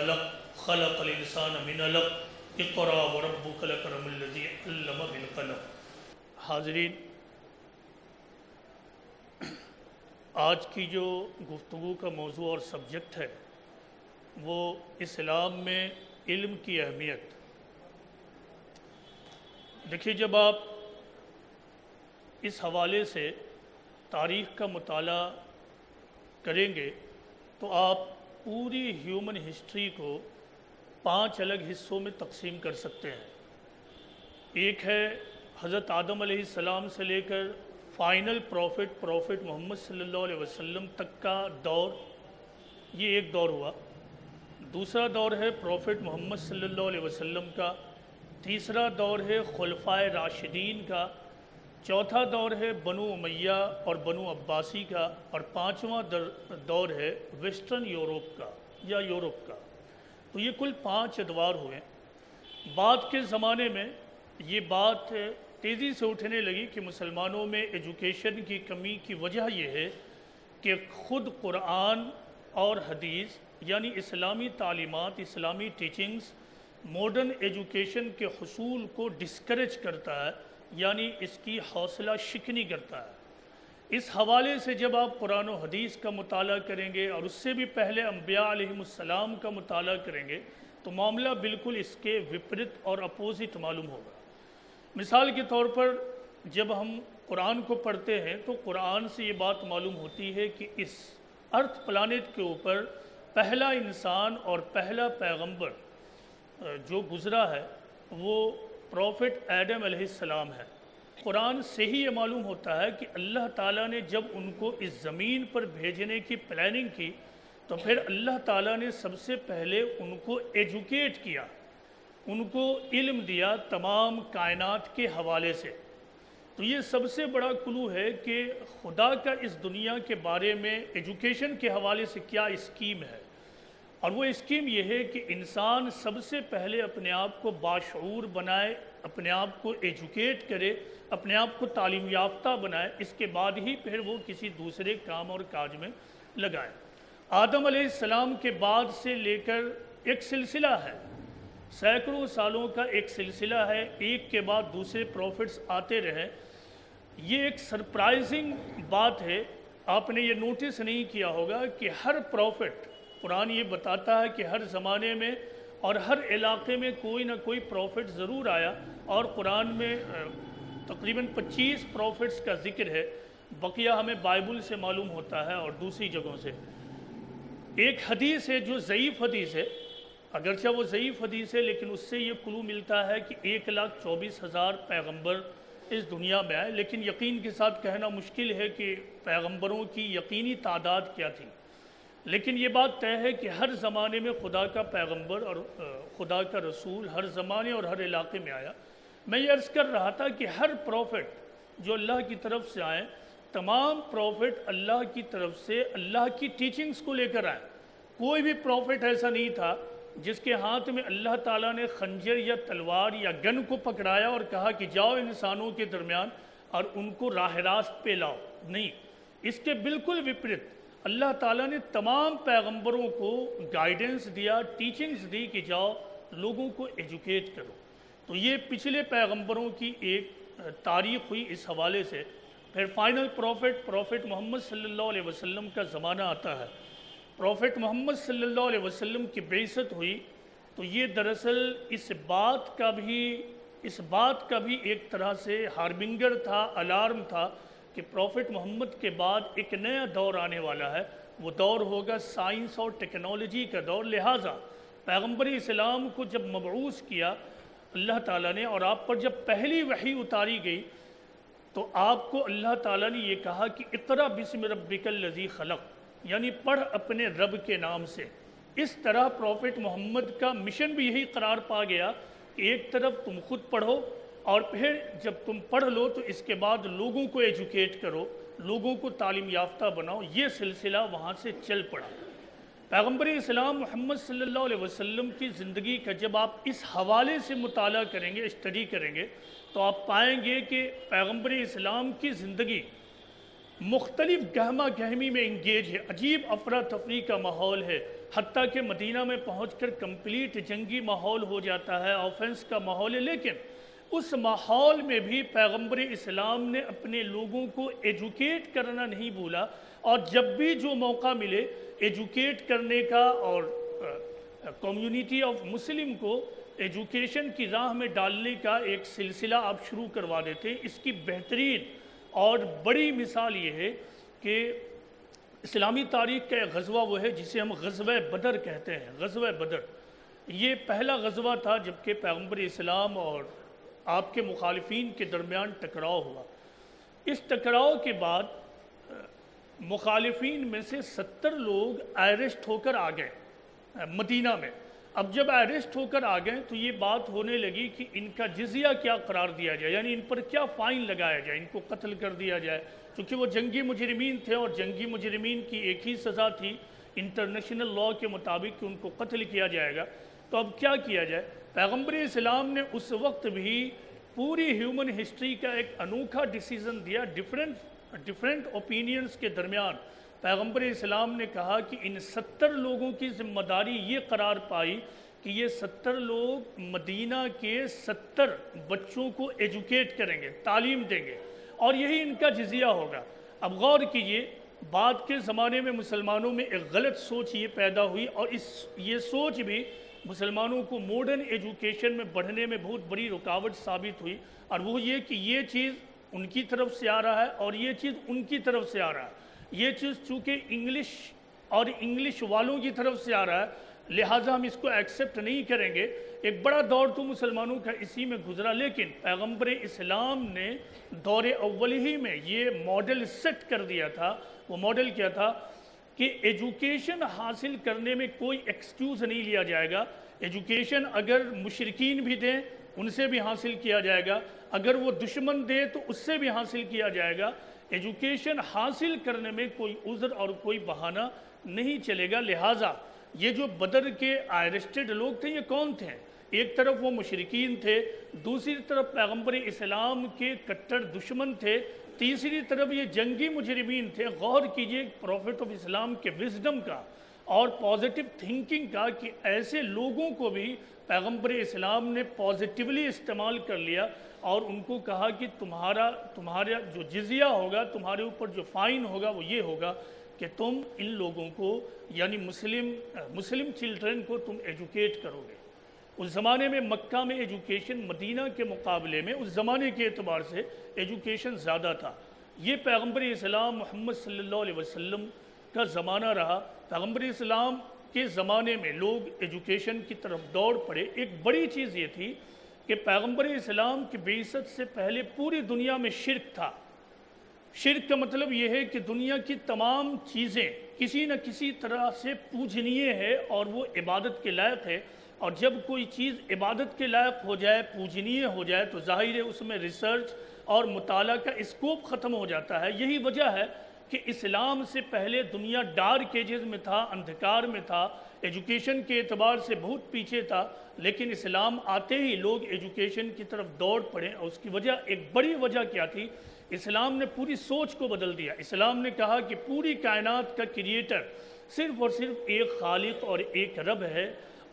خلق خلق الانسان من علق اقرأ وربک الاکرم الذی علم بالقلم۔ حاضرین، آج کی جو گفتگو کا موضوع اور سبجیکٹ ہے وہ اسلام میں علم کی اہمیت۔ دیکھیے، جب آپ اس حوالے سے تاریخ کا مطالعہ کریں گے تو آپ پوری ہیومن ہسٹری کو 5 الگ حصوں میں تقسیم کر سکتے ہیں۔ ایک ہے حضرت آدم علیہ السلام سے لے کر فائنل پروفٹ محمد صلی اللہ علیہ وسلم تک کا دور، یہ ایک دور ہوا۔ دوسرا دور ہے پروفٹ محمد صلی اللہ علیہ وسلم کا۔ تیسرا دور ہے خلفائے راشدین کا۔ چوتھا دور ہے بنو امیہ اور بنو عباسی کا، اور 5واں دور ہے ویسٹرن یورپ کا یا یورپ کا۔ تو یہ کل 5 ادوار ہوئے۔ بعد کے زمانے میں یہ بات تیزی سے اٹھنے لگی کہ مسلمانوں میں ایجوکیشن کی کمی کی وجہ یہ ہے کہ خود قرآن اور حدیث یعنی اسلامی تعلیمات، اسلامی ٹیچنگز ماڈرن ایجوکیشن کے حصول کو ڈسکریج کرتا ہے، یعنی اس کی حوصلہ شکنی کرتا ہے۔ اس حوالے سے جب آپ قرآن و حدیث کا مطالعہ کریں گے اور اس سے بھی پہلے انبیاء علیہم السلام کا مطالعہ کریں گے تو معاملہ بالکل اس کے وپریت اور اپوزٹ معلوم ہوگا۔ مثال کے طور پر جب ہم قرآن کو پڑھتے ہیں تو قرآن سے یہ بات معلوم ہوتی ہے کہ اس ارتھ پلانٹ کے اوپر پہلا انسان اور پہلا پیغمبر جو گزرا ہے وہ پروفٹ آدم علیہ السلام ہے۔ قرآن سے ہی یہ معلوم ہوتا ہے کہ اللہ تعالیٰ نے جب ان کو اس زمین پر بھیجنے کی پلاننگ کی تو پھر اللہ تعالیٰ نے سب سے پہلے ان کو ایجوکیٹ کیا، ان کو علم دیا تمام کائنات کے حوالے سے۔ تو یہ سب سے بڑا کلو ہے کہ خدا کا اس دنیا کے بارے میں ایجوکیشن کے حوالے سے کیا اسکیم ہے، اور وہ اسکیم یہ ہے کہ انسان سب سے پہلے اپنے آپ کو باشعور بنائے، اپنے آپ کو ایجوکیٹ کرے، اپنے آپ کو تعلیم یافتہ بنائے، اس کے بعد ہی پھر وہ کسی دوسرے کام اور کاج میں لگائے۔ آدم علیہ السلام کے بعد سے لے کر ایک سلسلہ ہے، سینکڑوں سالوں کا ایک سلسلہ ہے، ایک کے بعد دوسرے پروفٹس آتے رہے۔ یہ ایک سرپرائزنگ بات ہے، آپ نے یہ نوٹس نہیں کیا ہوگا کہ ہر پروفٹ، قرآن یہ بتاتا ہے کہ ہر زمانے میں اور ہر علاقے میں کوئی نہ کوئی پروفٹ ضرور آیا، اور قرآن میں تقریباً 25 پروفٹس کا ذکر ہے، بقیہ ہمیں بائبل سے معلوم ہوتا ہے اور دوسری جگہوں سے۔ ایک حدیث ہے جو ضعیف حدیث ہے، اگرچہ وہ ضعیف حدیث ہے لیکن اس سے یہ کلو ملتا ہے کہ 1,24,000 پیغمبر اس دنیا میں آئے، لیکن یقین کے ساتھ کہنا مشکل ہے کہ پیغمبروں کی یقینی تعداد کیا تھی۔ لیکن یہ بات طے ہے کہ ہر زمانے میں خدا کا پیغمبر اور خدا کا رسول ہر زمانے اور ہر علاقے میں آیا۔ میں یہ عرض کر رہا تھا کہ ہر پروفٹ جو اللہ کی طرف سے آئے، تمام پروفٹ اللہ کی طرف سے اللہ کی ٹیچنگز کو لے کر آئے۔ کوئی بھی پروفٹ ایسا نہیں تھا جس کے ہاتھ میں اللہ تعالیٰ نے خنجر یا تلوار یا گن کو پکڑایا اور کہا کہ جاؤ انسانوں کے درمیان اور ان کو راہ راست پہ لاؤ۔ نہیں، اس کے بالکل وپریت اللہ تعالیٰ نے تمام پیغمبروں کو گائیڈنس دیا، ٹیچنگز دی کہ جاؤ لوگوں کو ایجوکیٹ کرو۔ تو یہ پچھلے پیغمبروں کی ایک تاریخ ہوئی اس حوالے سے۔ پھر فائنل پروفٹ محمد صلی اللہ علیہ وسلم کا زمانہ آتا ہے۔ پروفٹ محمد صلی اللہ علیہ وسلم کی بعثت ہوئی تو یہ دراصل اس بات کا بھی ایک طرح سے ہاربنگر تھا، الارم تھا کہ پروفٹ محمد کے بعد ایک نیا دور آنے والا ہے۔ وہ دور ہوگا سائنس اور ٹیکنالوجی کا دور۔ لہٰذا پیغمبر اسلام کو جب مبعوث کیا اللہ تعالیٰ نے اور آپ پر جب پہلی وحی اتاری گئی تو آپ کو اللہ تعالیٰ نے یہ کہا کہ اقرأ بسم ربک الذی خلق، یعنی پڑھ اپنے رب کے نام سے۔ اس طرح پروفٹ محمد کا مشن بھی یہی قرار پا گیا کہ ایک طرف تم خود پڑھو اور پھر جب تم پڑھ لو تو اس کے بعد لوگوں کو ایجوکیٹ کرو، لوگوں کو تعلیم یافتہ بناؤ۔ یہ سلسلہ وہاں سے چل پڑا۔ پیغمبر اسلام محمد صلی اللہ علیہ وسلم کی زندگی کا جب آپ اس حوالے سے مطالعہ کریں گے، اسٹڈی کریں گے، تو آپ پائیں گے کہ پیغمبر اسلام کی زندگی مختلف گہما گہمی میں انگیج ہے، عجیب افراتفری کا ماحول ہے، حتیٰ کہ مدینہ میں پہنچ کر کمپلیٹ جنگی ماحول ہو جاتا ہے، آفنس کا ماحول ہے، لیکن اس ماحول میں بھی پیغمبر اسلام نے اپنے لوگوں کو ایجوکیٹ کرنا نہیں بھولا، اور جب بھی جو موقع ملے ایجوکیٹ کرنے کا اور کمیونٹی آف مسلم کو ایجوکیشن کی راہ میں ڈالنے کا ایک سلسلہ آپ شروع کروا دیتے ہیں۔ اس کی بہترین اور بڑی مثال یہ ہے کہ اسلامی تاریخ کا ایک غزوہ وہ ہے جسے ہم غزوہ بدر کہتے ہیں۔ غزوہ بدر یہ پہلا غزوہ تھا جبکہ پیغمبر اسلام اور آپ کے مخالفین کے درمیان ٹکراؤ ہوا۔ اس ٹکراؤ کے بعد مخالفین میں سے 70 لوگ ایرسٹ ہو کر آ گئے مدینہ میں۔ اب جب ایرسٹ ہو کر آ گئے تو یہ بات ہونے لگی کہ ان کا جزیہ کیا قرار دیا جائے، یعنی ان پر کیا فائن لگایا جائے، ان کو قتل کر دیا جائے، چونکہ وہ جنگی مجرمین تھے اور جنگی مجرمین کی ایک ہی سزا تھی انٹرنیشنل لاء کے مطابق کہ ان کو قتل کیا جائے گا۔ تو اب کیا کیا جائے؟ پیغمبر اسلام نے اس وقت بھی پوری ہیومن ہسٹری کا ایک انوکھا ڈیسیزن دیا، ڈیفرنٹ اوپینینز کے درمیان پیغمبر اسلام نے کہا کہ ان 70 لوگوں کی ذمہ داری یہ قرار پائی کہ یہ 70 لوگ مدینہ کے 70 بچوں کو ایجوکیٹ کریں گے، تعلیم دیں گے، اور یہی ان کا جزیہ ہوگا۔ اب غور کیجئے، بعد کے زمانے میں مسلمانوں میں ایک غلط سوچ یہ پیدا ہوئی، اور یہ سوچ بھی مسلمانوں کو ماڈرن ایجوکیشن میں بڑھنے میں بہت بڑی رکاوٹ ثابت ہوئی، اور وہ یہ کہ یہ چیز ان کی طرف سے آ رہا ہے اور یہ چیز ان کی طرف سے آ رہا ہے۔ یہ چیز چونکہ انگلش اور انگلش والوں کی طرف سے آ رہا ہے لہٰذا ہم اس کو ایکسیپٹ نہیں کریں گے۔ ایک بڑا دور تو مسلمانوں کا اسی میں گزرا، لیکن پیغمبر اسلام نے دور اول ہی میں یہ ماڈل سیٹ کر دیا تھا۔ وہ ماڈل کیا تھا کہ ایجوکیشن حاصل کرنے میں کوئی ایکسکیوز نہیں لیا جائے گا۔ ایجوکیشن اگر مشرکین بھی دیں ان سے بھی حاصل کیا جائے گا، اگر وہ دشمن دے تو اس سے بھی حاصل کیا جائے گا۔ ایجوکیشن حاصل کرنے میں کوئی عذر اور کوئی بہانہ نہیں چلے گا۔ لہٰذا یہ جو بدر کے ایرسٹڈ لوگ تھے یہ کون تھے؟ ایک طرف وہ مشرکین تھے، دوسری طرف پیغمبر اسلام کے کٹر دشمن تھے، تیسری طرف یہ جنگی مجرمین تھے۔ غور کیجئے پروفٹ آف اسلام کے وزڈم کا اور پازیٹیو تھنکنگ کا کہ ایسے لوگوں کو بھی پیغمبر اسلام نے پازیٹیولی استعمال کر لیا اور ان کو کہا کہ تمہارا جو جزیہ ہوگا، تمہارے اوپر جو فائن ہوگا وہ یہ ہوگا کہ تم ان لوگوں کو یعنی مسلم چلڈرن کو تم ایجوکیٹ کرو گے۔ اس زمانے میں مکہ میں ایجوکیشن مدینہ کے مقابلے میں اس زمانے کے اعتبار سے ایجوکیشن زیادہ تھا۔ یہ پیغمبر اسلام محمد صلی اللہ علیہ وسلم کا زمانہ رہا۔ پیغمبر اسلام کے زمانے میں لوگ ایجوکیشن کی طرف دوڑ پڑے۔ ایک بڑی چیز یہ تھی کہ پیغمبر اسلام کی بعثت سے پہلے پوری دنیا میں شرک تھا۔ شرک کا مطلب یہ ہے کہ دنیا کی تمام چیزیں کسی نہ کسی طرح سے پوجنیے ہے اور وہ عبادت کے لائق ہے، اور جب کوئی چیز عبادت کے لائق ہو جائے، پوجنیے ہو جائے، تو ظاہر ہے اس میں ریسرچ اور مطالعہ کا اسکوپ ختم ہو جاتا ہے۔ یہی وجہ ہے کہ اسلام سے پہلے دنیا ڈارک ایجز میں تھا، اندھکار میں تھا، ایجوکیشن کے اعتبار سے بہت پیچھے تھا، لیکن اسلام آتے ہی لوگ ایجوکیشن کی طرف دوڑ پڑے، اور اس کی وجہ ایک بڑی وجہ کیا تھی؟ اسلام نے پوری سوچ کو بدل دیا۔ اسلام نے کہا کہ پوری کائنات کا کریٹر صرف اور صرف ایک خالق اور ایک رب ہے،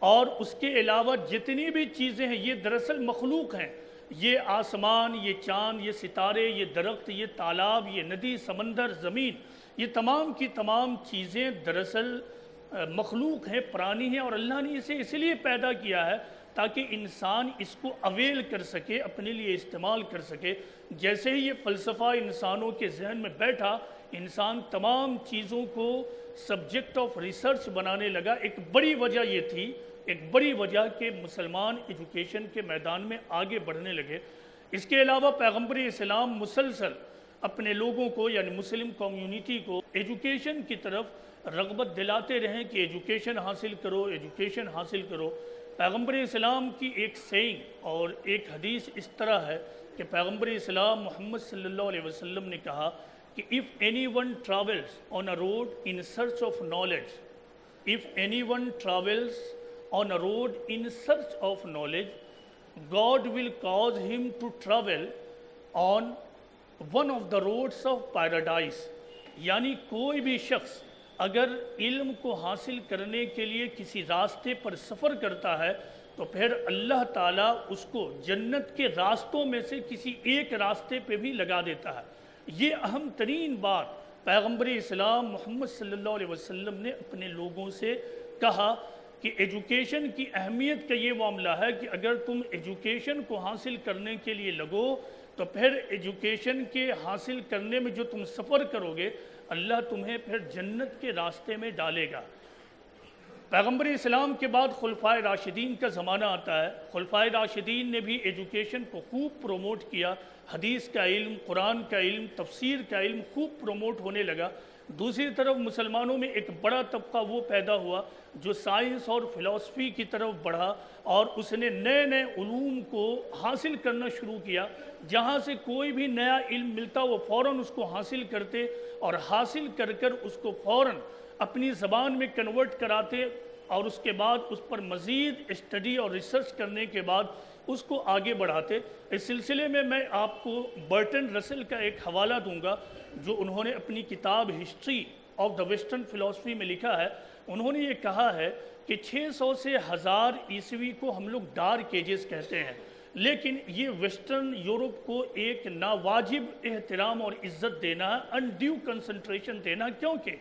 اور اس کے علاوہ جتنی بھی چیزیں ہیں یہ دراصل مخلوق ہیں۔ یہ آسمان، یہ چاند، یہ ستارے، یہ درخت، یہ تالاب، یہ ندی، سمندر، زمین، یہ تمام کی تمام چیزیں دراصل مخلوق ہیں، پرانی ہیں، اور اللہ نے اسے اس لیے پیدا کیا ہے تاکہ انسان اس کو اویل کر سکے، اپنے لیے استعمال کر سکے۔ جیسے ہی یہ فلسفہ انسانوں کے ذہن میں بیٹھا، انسان تمام چیزوں کو سبجیکٹ آف ریسرچ بنانے لگا۔ ایک بڑی وجہ یہ تھی، ایک بڑی وجہ کہ مسلمان ایجوکیشن کے میدان میں آگے بڑھنے لگے۔ اس کے علاوہ پیغمبر اسلام مسلسل اپنے لوگوں کو یعنی مسلم کمیونٹی کو ایجوکیشن کی طرف رغبت دلاتے رہیں کہ ایجوکیشن حاصل کرو، ایجوکیشن حاصل کرو۔ پیغمبر اسلام کی ایک سیئنگ اور ایک حدیث اس طرح ہے کہ پیغمبر اسلام محمد صلی اللہ علیہ وسلم نے کہا کہ if anyone travels on a road in search of knowledge, if anyone travels on a road in search of knowledge, God will cause him to travel on one of the roads of paradise۔ یعنی کوئی بھی شخص اگر علم کو حاصل کرنے کے لیے کسی راستے پر سفر کرتا ہے تو پھر اللہ تعالیٰ اس کو جنت کے راستوں میں سے کسی ایک راستے پہ بھی لگا دیتا ہے۔ یہ اہم ترین بات پیغمبر اسلام محمد صلی اللہ علیہ وسلم نے اپنے لوگوں سے کہا کہ ایجوکیشن کی اہمیت کا یہ معاملہ ہے کہ اگر تم ایجوکیشن کو حاصل کرنے کے لیے لگو تو پھر ایجوکیشن کے حاصل کرنے میں جو تم سفر کرو گے اللہ تمہیں پھر جنت کے راستے میں ڈالے گا۔ پیغمبر اسلام کے بعد خلفائے راشدین کا زمانہ آتا ہے۔ خلفائے راشدین نے بھی ایجوکیشن کو خوب پروموٹ کیا، حدیث کا علم، قرآن کا علم، تفسیر کا علم خوب پروموٹ ہونے لگا۔ دوسری طرف مسلمانوں میں ایک بڑا طبقہ وہ پیدا ہوا جو سائنس اور فلسفی کی طرف بڑھا اور اس نے نئے نئے علوم کو حاصل کرنا شروع کیا۔ جہاں سے کوئی بھی نیا علم ملتا وہ فوراً اس کو حاصل کرتے اور حاصل کر کر اس کو فوراً اپنی زبان میں کنورٹ کراتے اور اس کے بعد اس پر مزید اسٹڈی اور ریسرچ کرنے کے بعد اس کو آگے بڑھاتے۔ اس سلسلے میں میں آپ کو برٹن رسل کا ایک حوالہ دوں گا جو انہوں نے اپنی کتاب ہسٹری آف دا ویسٹرن فلسفی میں لکھا ہے۔ انہوں نے یہ کہا ہے کہ 600 سے 1000 عیسوی کو ہم لوگ ڈارک ایجز کہتے ہیں، لیکن یہ ویسٹرن یورپ کو ایک ناواجب احترام اور عزت دینا ہے، انڈیو کنسنٹریشن دینا، کیونکہ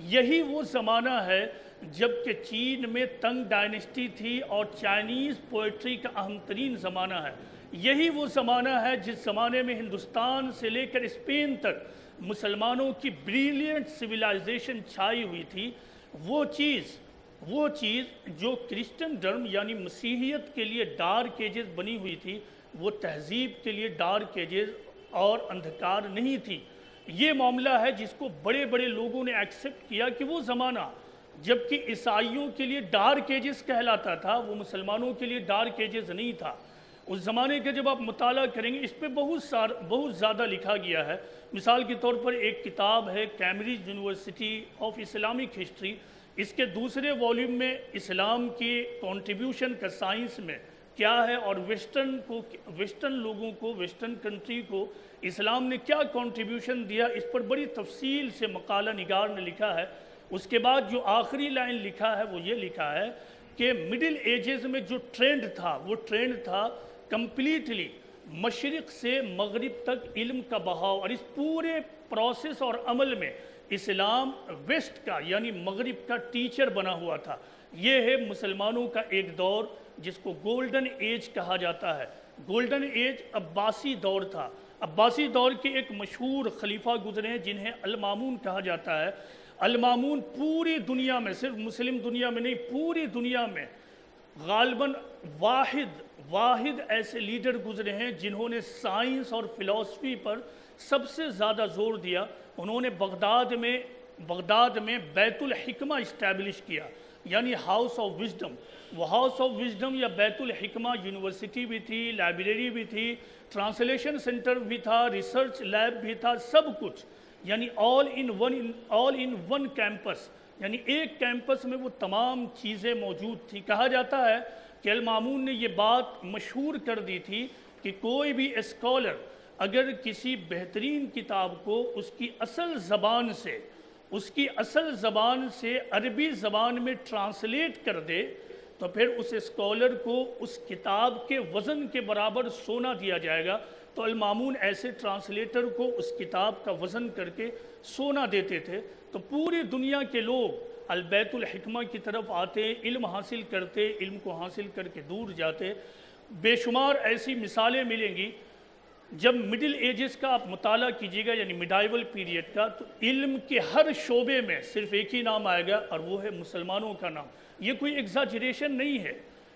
یہی وہ زمانہ ہے جب کہ چین میں تنگ ڈائنسٹی تھی اور چائنیز پوئٹری کا اہم ترین زمانہ ہے۔ یہی وہ زمانہ ہے جس زمانے میں ہندوستان سے لے کر اسپین تک مسلمانوں کی بریلینٹ سویلائزیشن چھائی ہوئی تھی۔ وہ چیز جو کرسچن ڈرم یعنی مسیحیت کے لیے ڈارک ایجز بنی ہوئی تھی وہ تہذیب کے لیے ڈارک ایجز اور اندھکار نہیں تھی۔ یہ معاملہ ہے جس کو بڑے بڑے لوگوں نے ایکسپٹ کیا کہ وہ زمانہ جبکہ عیسائیوں کے لیے ڈارک ایجز کہلاتا تھا وہ مسلمانوں کے لیے ڈارک ایجز نہیں تھا۔ اس زمانے کا جب آپ مطالعہ کریں گے اس پہ بہت زیادہ لکھا گیا ہے۔ مثال کے طور پر ایک کتاب ہے Cambridge university of Islamic history, اس کے دوسرے والیوم میں اسلام کی کنٹریبیوشن کا سائنس میں کیا ہے اور ویسٹرن لوگوں کو، ویسٹرن کنٹری کو اسلام نے کیا کنٹریبیوشن دیا، اس پر بڑی تفصیل سے مقالہ نگار نے لکھا ہے۔ اس کے بعد جو آخری لائن لکھا ہے وہ یہ لکھا ہے کہ مڈل ایجز میں جو ٹرینڈ تھا وہ ٹرینڈ تھا کمپلیٹلی مشرق سے مغرب تک علم کا بہاؤ، اور اس پورے پروسیس اور عمل میں اسلام ویسٹ کا یعنی مغرب کا ٹیچر بنا ہوا تھا۔ یہ ہے مسلمانوں کا ایک دور جس کو گولڈن ایج کہا جاتا ہے۔ گولڈن ایج عباسی دور تھا۔ عباسی دور کے ایک مشہور خلیفہ گزرے ہیں جنہیں المامون کہا جاتا ہے۔ المامون پوری دنیا میں، صرف مسلم دنیا میں نہیں، پوری دنیا میں غالباً واحد ایسے لیڈر گزرے ہیں جنہوں نے سائنس اور فلسفی پر سب سے زیادہ زور دیا۔ انہوں نے بغداد میں بیت الحکمہ اسٹیبلش کیا، یعنی ہاؤس آف وزڈم۔ وہ ہاؤس آف وزڈم یا بیت الحکمہ یونیورسٹی بھی تھی، لائبریری بھی تھی، ٹرانسلیشن سینٹر بھی تھا، ریسرچ لیب بھی تھا، سب کچھ، یعنی آل ان ون کیمپس، یعنی ایک کیمپس میں وہ تمام چیزیں موجود تھی۔ کہا جاتا ہے کہ المامون نے یہ بات مشہور کر دی تھی کہ کوئی بھی اسکالر اگر کسی بہترین کتاب کو اس کی اصل زبان سے عربی زبان میں ٹرانسلیٹ کر دے تو پھر اس اسکالر کو اس کتاب کے وزن کے برابر سونا دیا جائے گا۔ تو المامون ایسے ٹرانسلیٹر کو اس کتاب کا وزن کر کے سونا دیتے تھے۔ تو پوری دنیا کے لوگ البیت الحکمہ کی طرف آتے، علم حاصل کرتے، علم کو حاصل کر کے دور جاتے۔ بے شمار ایسی مثالیں ملیں گی۔ جب مڈل ایجز کا آپ مطالعہ کیجیے گا یعنی میڈائیول پیریڈ کا، تو علم کے ہر شعبے میں صرف ایک ہی نام آئے گا اور وہ ہے مسلمانوں کا نام۔ یہ کوئی ایگزاجریشن نہیں ہے،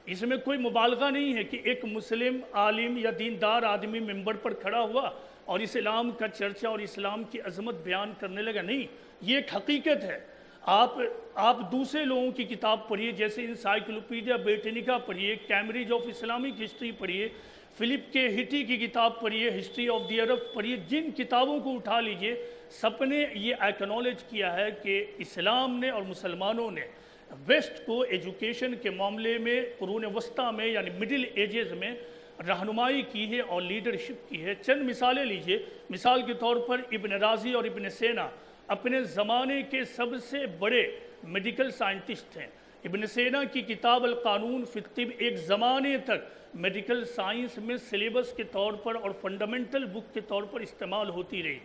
اس میں کوئی مبالغہ نہیں ہے کہ ایک مسلم عالم یا دیندار آدمی ممبر پر کھڑا ہوا اور اسلام کا چرچا اور اسلام کی عظمت بیان کرنے لگا۔ نہیں، یہ ایک حقیقت ہے۔ آپ دوسرے لوگوں کی کتاب پڑھیے، جیسے انسائکلوپیڈیا بریٹینیکا پڑھیے، کیمبرج آف اسلامک ہسٹری پڑھیے، فلپ کے ہٹی کی کتاب پڑھیے، ہسٹری آف دی عرب پڑھیے، جن کتابوں کو اٹھا لیجئے سب نے یہ ایکنالج کیا ہے کہ اسلام نے اور مسلمانوں نے ویسٹ کو ایجوکیشن کے معاملے میں قرون وسطیٰ میں یعنی مڈل ایجز میں رہنمائی کی ہے اور لیڈرشپ کی ہے۔ چند مثالیں لیجئے، مثال کے طور پر ابن رازی اور ابن سینا اپنے زمانے کے سب سے بڑے میڈیکل سائنٹسٹ تھے۔ ابن سینا کی کتاب القانون فی الطب ایک زمانے تک میڈیکل سائنس میں سلیبس کے طور پر اور فنڈامنٹل بک کے طور پر استعمال ہوتی رہی۔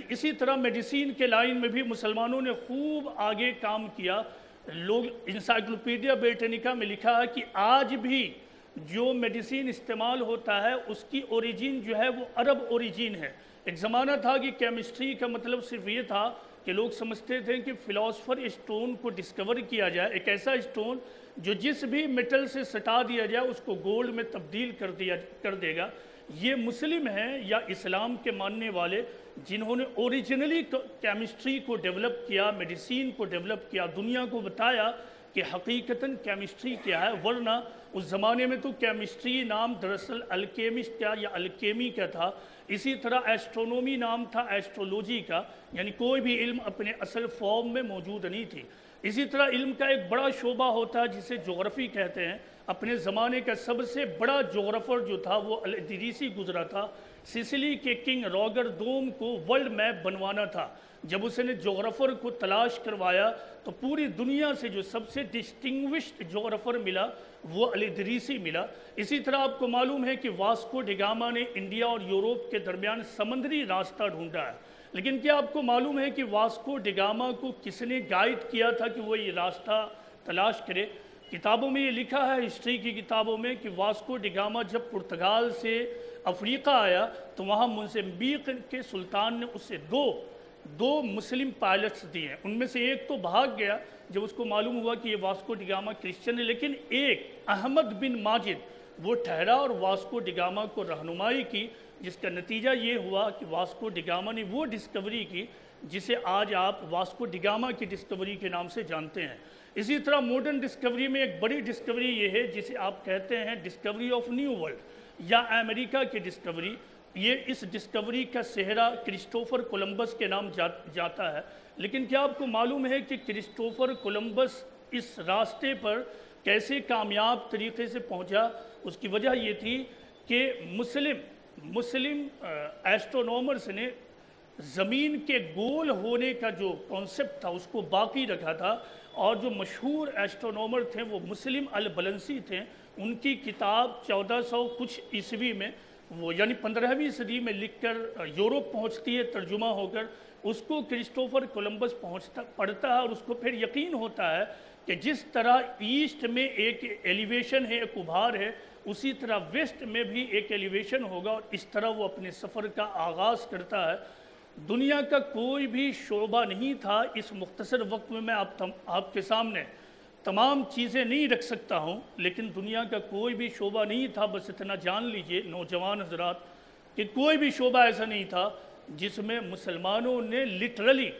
اسی طرح میڈیسین کے لائن میں بھی مسلمانوں نے خوب آگے کام کیا۔ لوگ انسائکلوپیڈیا بریٹینیکا میں لکھا ہے کہ آج بھی جو میڈیسین استعمال ہوتا ہے اس کی اوریجن جو ہے وہ عرب اوریجن ہے۔ ایک زمانہ تھا کہ کیمسٹری کا مطلب صرف یہ تھا کہ لوگ سمجھتے تھے کہ فلاسفر اسٹون کو ڈسکور کیا جائے، ایک ایسا اسٹون جو جس بھی میٹل سے سٹا دیا جائے اس کو گولڈ میں تبدیل کر دے گا۔ یہ مسلم ہیں یا اسلام کے ماننے والے جنہوں نے اوریجنلی کیمسٹری کو ڈیولپ کیا، میڈیسین کو ڈیولپ کیا، دنیا کو بتایا کہ حقیقتاً کیمسٹری کیا ہے۔ ورنہ اس زمانے میں تو کیمسٹری نام دراصل الکیمسٹ کا یا الکیمی کا تھا۔ اسی طرح ایسٹرونومی نام تھا ایسٹرولوجی کا، یعنی کوئی بھی علم اپنے اصل فارم میں موجود نہیں تھی۔ اسی طرح علم کا ایک بڑا شعبہ ہوتا ہے جسے جغرافی کہتے ہیں۔ اپنے زمانے کا سب سے بڑا جغرافر جو تھا وہ الادریسی گزرا تھا۔ سسلی کے کنگ روگر دوم کو ورلڈ میپ بنوانا تھا۔ جب اس نے جغرافر کو تلاش کروایا تو پوری دنیا سے جو سب سے ڈسٹنگوشڈ جغرافر ملا وہ الادریسی ملا۔ اسی طرح آپ کو معلوم ہے کہ واسکو ڈی گاما نے انڈیا اور یوروپ کے درمیان سمندری راستہ ڈھونڈا ہے، لیکن کیا آپ کو معلوم ہے کہ واسکو ڈی گاما کو کس نے گائیڈ کیا تھا کہ وہ یہ راستہ تلاش کرے؟ کتابوں میں یہ لکھا ہے، ہسٹری کی کتابوں میں، کہ واسکو ڈی گاما جب پرتگال سے افریقہ آیا تو وہاں موزمبیق کے سلطان نے اسے دو مسلم پائلٹس دیے ہیں۔ ان میں سے ایک تو بھاگ گیا جب اس کو معلوم ہوا کہ یہ واسکو ڈی گاما کرسچن ہے، لیکن ایک احمد بن ماجد وہ ٹھہرا اور واسکو ڈی گاما کو رہنمائی کی، جس کا نتیجہ یہ ہوا کہ واسکو ڈی گاما نے وہ ڈسکوری کی جسے آج آپ واسکو ڈی گاما کی ڈسکوری کے نام سے جانتے ہیں۔ اسی طرح ماڈرن ڈسکوری میں ایک بڑی ڈسکوری یہ ہے جسے آپ کہتے ہیں ڈسکوری آف نیو ورلڈ یا امریکہ کی ڈسکوری۔ یہ اس ڈسکوری کا سہرا کرسٹوفر کولمبس کے نام جاتا ہے، لیکن کیا آپ کو معلوم ہے کہ کرسٹوفر کولمبس اس راستے پر کیسے کامیاب طریقے سے پہنچا؟ اس کی وجہ یہ تھی کہ مسلم ایسٹرونومرز نے زمین کے گول ہونے کا جو کانسیپٹ تھا اس کو باقی رکھا تھا، اور جو مشہور ایسٹرونومر تھے وہ مسلم البلنسی تھے۔ ان کی کتاب 1400 کچھ عیسوی میں وہ یعنی 15ویں صدی میں لکھ کر یورپ پہنچتی ہے ترجمہ ہو کر، اس کو کرسٹوفر کولمبس پڑھتا ہے اور اس کو پھر یقین ہوتا ہے کہ جس طرح ایسٹ میں ایک ایلیویشن ہے، ایک ابھار ہے، اسی طرح ویسٹ میں بھی ایک ایلیویشن ہوگا، اور اس طرح وہ اپنے سفر کا آغاز کرتا ہے۔ دنیا کا کوئی بھی شعبہ نہیں تھا، اس مختصر وقت میں میں آپ کے سامنے تمام چیزیں نہیں رکھ سکتا ہوں، لیکن دنیا کا کوئی بھی شعبہ نہیں تھا، بس اتنا جان لیجئے نوجوان حضرات کہ کوئی بھی شعبہ ایسا نہیں تھا جس میں مسلمانوں نے لٹرلی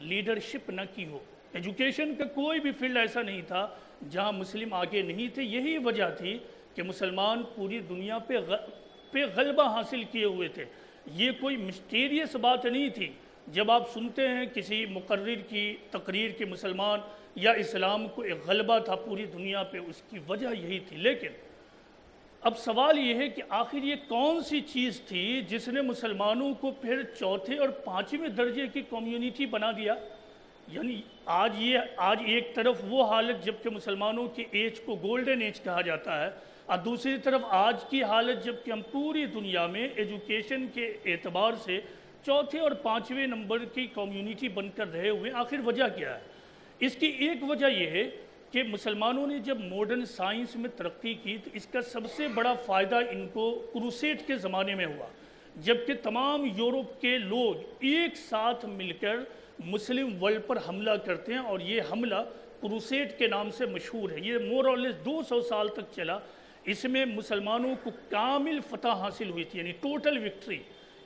لیڈرشپ نہ کی ہو۔ ایجوکیشن کا کوئی بھی فیلڈ ایسا نہیں تھا جہاں مسلم آگے نہیں تھے۔ یہی وجہ تھی کہ مسلمان پوری دنیا پہ غلبہ حاصل کیے ہوئے تھے۔ یہ کوئی مسٹیریس بات نہیں تھی۔ جب آپ سنتے ہیں کسی مقرر کی تقریر کے مسلمان یا اسلام کو ایک غلبہ تھا پوری دنیا پہ، اس کی وجہ یہی تھی۔ لیکن اب سوال یہ ہے کہ آخر یہ کون سی چیز تھی جس نے مسلمانوں کو پھر چوتھے اور پانچویں درجے کی کمیونٹی بنا دیا؟ یعنی آج ایک طرف وہ حالت جب کہ مسلمانوں کے ایج کو گولڈن ایج کہا جاتا ہے، اور دوسری طرف آج کی حالت جب کہ ہم پوری دنیا میں ایجوکیشن کے اعتبار سے چوتھے اور پانچویں نمبر کی کمیونٹی بن کر رہے ہوئے، آخر وجہ کیا ہے؟ اس کی ایک وجہ یہ ہے کہ مسلمانوں نے جب ماڈرن سائنس میں ترقی کی تو اس کا سب سے بڑا فائدہ ان کو کروسیڈ کے زمانے میں ہوا، جبکہ تمام یورپ کے لوگ ایک ساتھ مل کر مسلم ورلڈ پر حملہ کرتے ہیں، اور یہ حملہ کروسیڈ کے نام سے مشہور ہے۔ یہ مور اور لیس 200 سال تک چلا۔ اس میں مسلمانوں کو کامل فتح حاصل ہوئی تھی، یعنی ٹوٹل وکٹری۔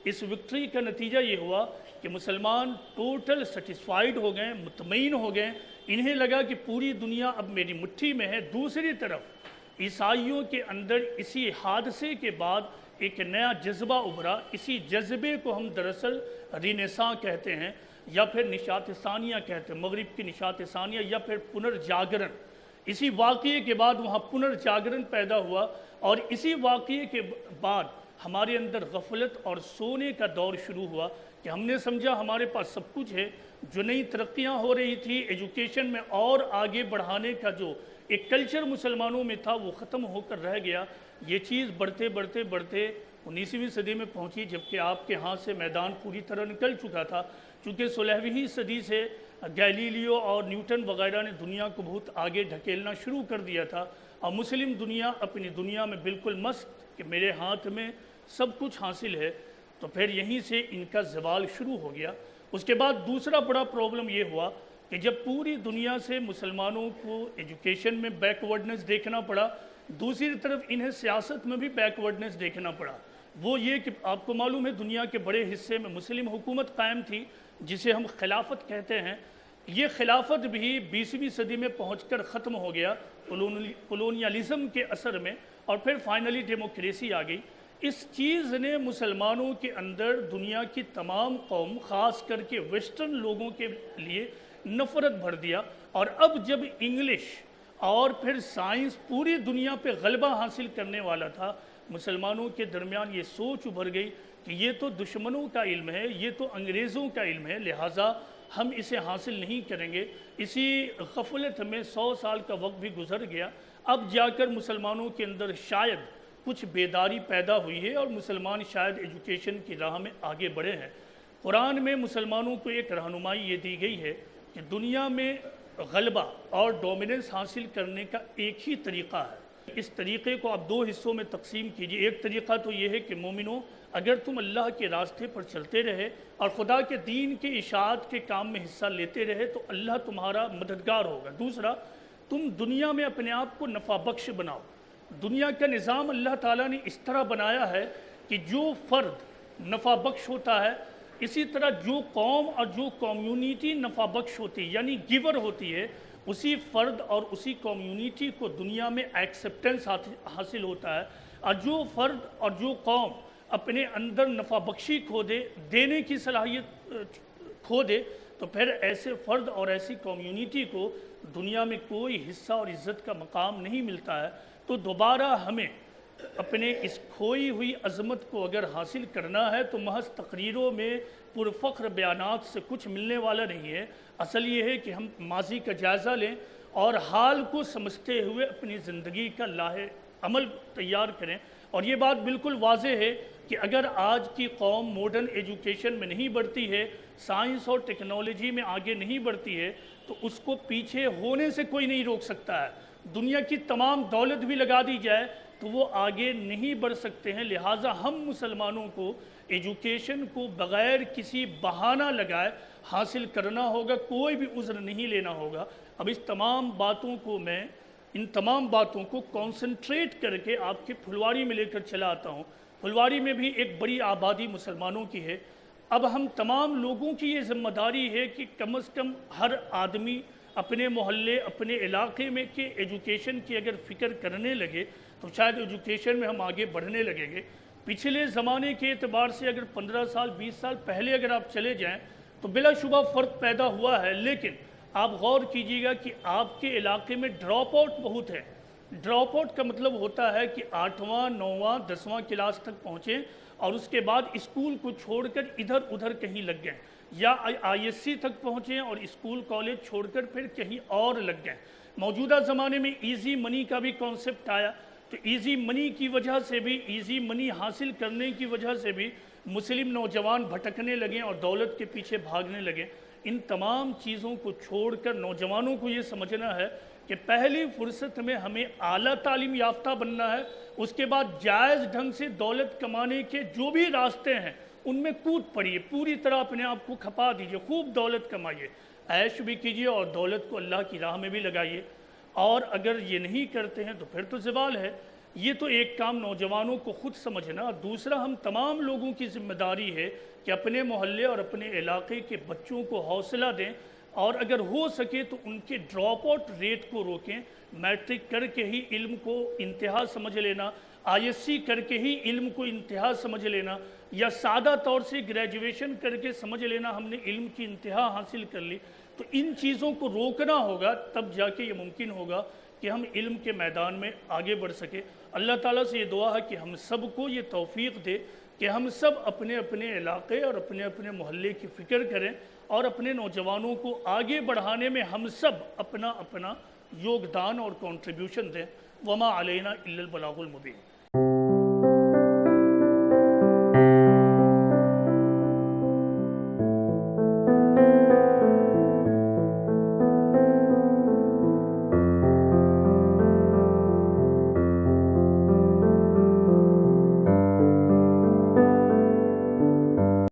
اس وکٹری کا نتیجہ یہ ہوا کہ مسلمان ٹوٹل سیٹسفائیڈ ہو گئے، مطمئن ہو گئے۔ انہیں لگا کہ پوری دنیا اب میری مٹھی میں ہے۔ دوسری طرف عیسائیوں کے اندر اسی حادثے کے بعد ایک نیا جذبہ ابھرا۔ اسی جذبے کو ہم دراصل رینیساں کہتے ہیں، یا پھر نشاط ثانیہ کہتے ہیں، مغرب کی نشاط ثانیہ، یا پھر پنرجاگرن۔ اسی واقعے کے بعد وہاں پنرجاگرن پیدا ہوا، اور اسی واقعے کے بعد ہمارے اندر غفلت اور سونے کا دور شروع ہوا، کہ ہم نے سمجھا ہمارے پاس سب کچھ ہے، جو نئی ترقیاں ہو رہی تھی ایجوکیشن میں اور آگے بڑھانے کا جو ایک کلچر مسلمانوں میں تھا وہ ختم ہو کر رہ گیا۔ یہ چیز بڑھتے بڑھتے بڑھتے 19ویں صدی میں پہنچی، جبکہ آپ کے ہاں سے میدان پوری طرح نکل چکا تھا، چونکہ 16ویں صدی سے گیلیلیو اور نیوٹن وغیرہ نے دنیا کو بہت آگے ڈھکیلنا شروع کر دیا تھا، اور مسلم دنیا اپنی دنیا میں بالکل مست کہ میرے ہاتھ میں سب کچھ حاصل ہے۔ تو پھر یہیں سے ان کا زوال شروع ہو گیا۔ اس کے بعد دوسرا بڑا پرابلم یہ ہوا کہ جب پوری دنیا سے مسلمانوں کو ایجوکیشن میں بیکورڈنس دیکھنا پڑا، دوسری طرف انہیں سیاست میں بھی بیکورڈنس دیکھنا پڑا۔ وہ یہ کہ آپ کو معلوم ہے دنیا کے بڑے حصے میں مسلم حکومت قائم تھی، جسے ہم خلافت کہتے ہیں۔ یہ خلافت بھی 20ویں صدی میں پہنچ کر ختم ہو گیا کولونیلزم کے اثر میں، اور پھر فائنلی ڈیموکریسی آ گئی۔ اس چیز نے مسلمانوں کے اندر دنیا کی تمام قوم، خاص کر کے ویسٹرن لوگوں کے لیے نفرت بھر دیا، اور اب جب انگلش اور پھر سائنس پوری دنیا پہ غلبہ حاصل کرنے والا تھا، مسلمانوں کے درمیان یہ سوچ ابھر گئی کہ یہ تو دشمنوں کا علم ہے، یہ تو انگریزوں کا علم ہے، لہٰذا ہم اسے حاصل نہیں کریں گے۔ اسی غفلت میں 100 سال کا وقت بھی گزر گیا، اب جا کر مسلمانوں کے اندر شاید کچھ بیداری پیدا ہوئی ہے، اور مسلمان شاید ایجوکیشن کی راہ میں آگے بڑھے ہیں۔ قرآن میں مسلمانوں کو ایک رہنمائی یہ دی گئی ہے کہ دنیا میں غلبہ اور ڈومیننس حاصل کرنے کا ایک ہی طریقہ ہے۔ اس طریقے کو آپ دو حصوں میں تقسیم کیجئے۔ ایک طریقہ تو یہ ہے کہ مومنوں، اگر تم اللہ کے راستے پر چلتے رہے اور خدا کے دین کے اشاعت کے کام میں حصہ لیتے رہے تو اللہ تمہارا مددگار ہوگا۔ دوسرا، تم دنیا میں اپنے آپ کو نفع بخش بناؤ۔ دنیا کا نظام اللہ تعالیٰ نے اس طرح بنایا ہے کہ جو فرد نفع بخش ہوتا ہے، اسی طرح جو قوم اور جو کمیونٹی نفع بخش ہوتی ہے یعنی گیور ہوتی ہے، اسی فرد اور اسی کمیونٹی کو دنیا میں ایکسیپٹنس حاصل ہوتا ہے۔ اور جو فرد اور جو قوم اپنے اندر نفع بخشی کھو دے، دینے کی صلاحیت کھو دے، تو پھر ایسے فرد اور ایسی کمیونٹی کو دنیا میں کوئی حصہ اور عزت کا مقام نہیں ملتا ہے۔ تو دوبارہ ہمیں اپنے اس کھوئی ہوئی عظمت کو اگر حاصل کرنا ہے تو محض تقریروں میں پرفخر بیانات سے کچھ ملنے والا نہیں ہے۔ اصل یہ ہے کہ ہم ماضی کا جائزہ لیں اور حال کو سمجھتے ہوئے اپنی زندگی کا لاہ عمل تیار کریں۔ اور یہ بات بالکل واضح ہے کہ اگر آج کی قوم ماڈرن ایجوکیشن میں نہیں بڑھتی ہے، سائنس اور ٹیکنالوجی میں آگے نہیں بڑھتی ہے، تو اس کو پیچھے ہونے سے کوئی نہیں روک سکتا ہے۔ دنیا کی تمام دولت بھی لگا دی جائے تو وہ آگے نہیں بڑھ سکتے ہیں۔ لہٰذا ہم مسلمانوں کو ایجوکیشن کو بغیر کسی بہانہ لگائے حاصل کرنا ہوگا، کوئی بھی عذر نہیں لینا ہوگا۔ اب اس تمام باتوں کو میں ان تمام باتوں کو کانسنٹریٹ کر کے آپ کے پھلواری میں لے کر چلا آتا ہوں۔ پھلواری میں بھی ایک بڑی آبادی مسلمانوں کی ہے۔ اب ہم تمام لوگوں کی یہ ذمہ داری ہے کہ کم از کم ہر آدمی اپنے محلے، اپنے علاقے میں کہ ایجوکیشن کی اگر فکر کرنے لگے تو شاید ایجوکیشن میں ہم آگے بڑھنے لگیں گے۔ پچھلے زمانے کے اعتبار سے اگر 15 سال 20 سال پہلے اگر آپ چلے جائیں تو بلا شبہ فرق پیدا ہوا ہے، لیکن آپ غور کیجئے گا کہ آپ کے علاقے میں ڈراپ آؤٹ بہت ہے۔ ڈراپ آؤٹ کا مطلب ہوتا ہے کہ 8واں 9واں 10واں کلاس تک پہنچیں اور اس کے بعد اسکول کو چھوڑ کر ادھر ادھر کہیں لگ گئے، یا ISC تک پہنچیں اور اسکول کالج چھوڑ کر پھر کہیں اور لگ گئے۔ موجودہ زمانے میں ایزی منی کا بھی کانسیپٹ آیا، تو ایزی منی کی وجہ سے بھی، ایزی منی حاصل کرنے کی وجہ سے بھی مسلم نوجوان بھٹکنے لگیں اور دولت کے پیچھے بھاگنے لگیں۔ ان تمام چیزوں کو چھوڑ کر نوجوانوں کو یہ سمجھنا ہے کہ پہلی فرصت میں ہمیں اعلیٰ تعلیم یافتہ بننا ہے، اس کے بعد جائز ڈھنگ سے دولت کمانے کے جو بھی راستے ہیں ان میں کود پڑیے، پوری طرح اپنے آپ کو کھپا دیجئے، خوب دولت کمائیے، عیش بھی کیجئے اور دولت کو اللہ کی راہ میں بھی لگائیے۔ اور اگر یہ نہیں کرتے ہیں تو پھر تو زوال ہے۔ یہ تو ایک کام نوجوانوں کو خود سمجھنا، دوسرا ہم تمام لوگوں کی ذمہ داری ہے کہ اپنے محلے اور اپنے علاقے کے بچوں کو حوصلہ دیں، اور اگر ہو سکے تو ان کے ڈراپ آؤٹ ریٹ کو روکیں۔ میٹرک کر کے ہی علم کو انتہا سمجھ لینا، ISC کر کے ہی علم کو انتہا سمجھ لینا، یا سادہ طور سے گریجویشن کر کے سمجھ لینا ہم نے علم کی انتہا حاصل کر لی، تو ان چیزوں کو روکنا ہوگا، تب جا کے یہ ممکن ہوگا کہ ہم علم کے میدان میں آگے بڑھ سکے۔ اللہ تعالیٰ سے یہ دعا ہے کہ ہم سب کو یہ توفیق دے کہ ہم سب اپنے اپنے علاقے اور اپنے اپنے محلے کی فکر کریں اور اپنے نوجوانوں کو آگے بڑھانے میں ہم سب اپنا اپنا یوگدان اور کنٹریبیوشن دیں. وما علینا الا البلاغ المبین.